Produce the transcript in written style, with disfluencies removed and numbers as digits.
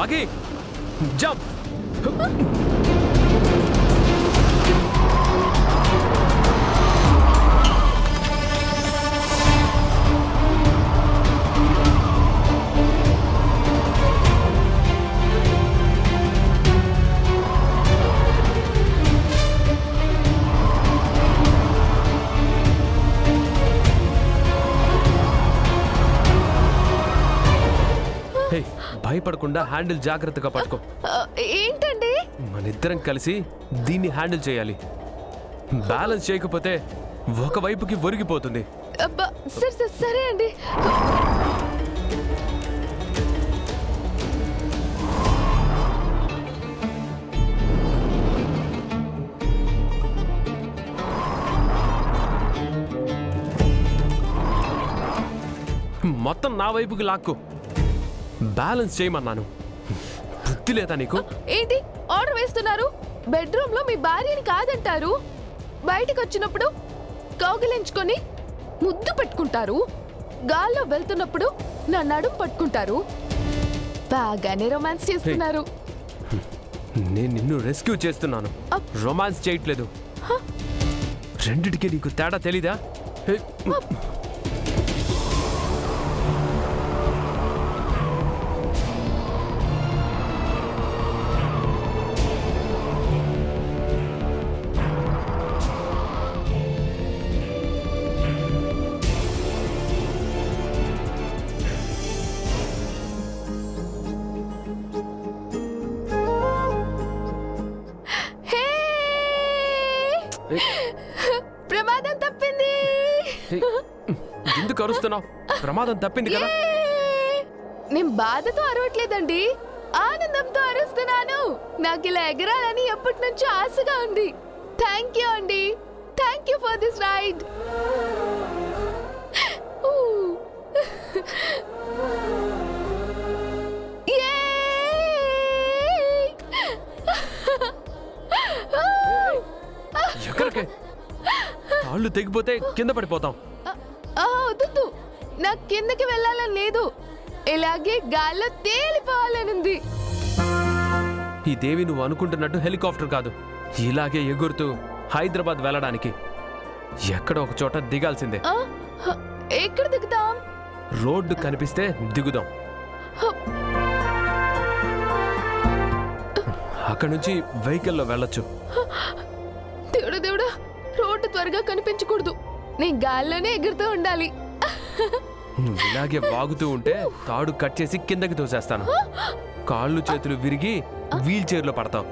బాగి jump. భయపడకుండా handle జాగ్రత్తగా పట్టుకో. ఏంటండి? మనిద్దరం కలిసి దీన్ని హ్యాండిల్ చేయాలి. బ్యాలెన్స్ చేయకపోతే ఒకవైపుకి ఒరిగిపోతుంది. సరే అండి. మొత్తం నా వైపుకి లాక్కు. బ్యాలెన్స్ చేయమన్నాను. బుద్ధి లేదా నీకు? ఏంటి ఆర్డర్ వేస్తున్నారు? బెడ్రూమ్ లో మీ భార్యని కాదంటారు, బయటకు వచ్చినప్పుడు కౌగిలించుకొని ముద్దు పెట్టుకుంటారు, గాల్లో వెళ్తున్నప్పుడు నా నడుం పట్టుకుంటారు, బాగానే రొమాన్స్ చేస్తున్నారు. నేను నిన్ను రెస్క్యూ చేస్తున్నాను, రొమాన్స్ చేయట్లేదు. రెండిటికి నీకు తేడా తెలీదా? ప్రమాదం తప్పింది. ఎందుకు అరుస్తున్నావు? ప్రమాదం తప్పింది కదా. నేను బాధతో అరవట్లేదండి, ఆనందంతో అరుస్తున్నాను. నాకు ఇలా ఎగరాలని ఎప్పటి నుంచో ఆశగా ఉంది. థ్యాంక్ యూ అండి, thank you for this ride. ఎక్కడికే? కాళ్ళు తెగిపోతే కింద పడిపోతాం. వద్దు, నాకు కిందకి వెళ్ళాలని లేదు, ఇలాగే గాల్లో తేలిపోవాలనుంది. ఈ దేవి నువ్వు అనుకుంటున్నట్టు హెలికాప్టర్ కాదు. ఇలాగే ఎగురుతూ హైదరాబాద్ వెళ్ళడానికి ఎక్కడ ఒక చోట దిగాల్సిందే. ఎక్కడ దిగుతాం? రోడ్డు కనిపిస్తే దిగుదాం. అక్కడ నుంచి వెహికల్లో వెళ్ళొచ్చు. దేవుడా, రోడ్డు త్వరగా కనిపించకూడదు, నేను గాల్లోనే ఎగురుతూ ఉండాలి. నువ్వు ఇలాగే వాగుతూ ఉంటే తాడు కట్ చేసి కిందకి తోసేస్తాను. కాళ్ళు చేతులు విరిగి వీల్ చైర్లో పడతావు.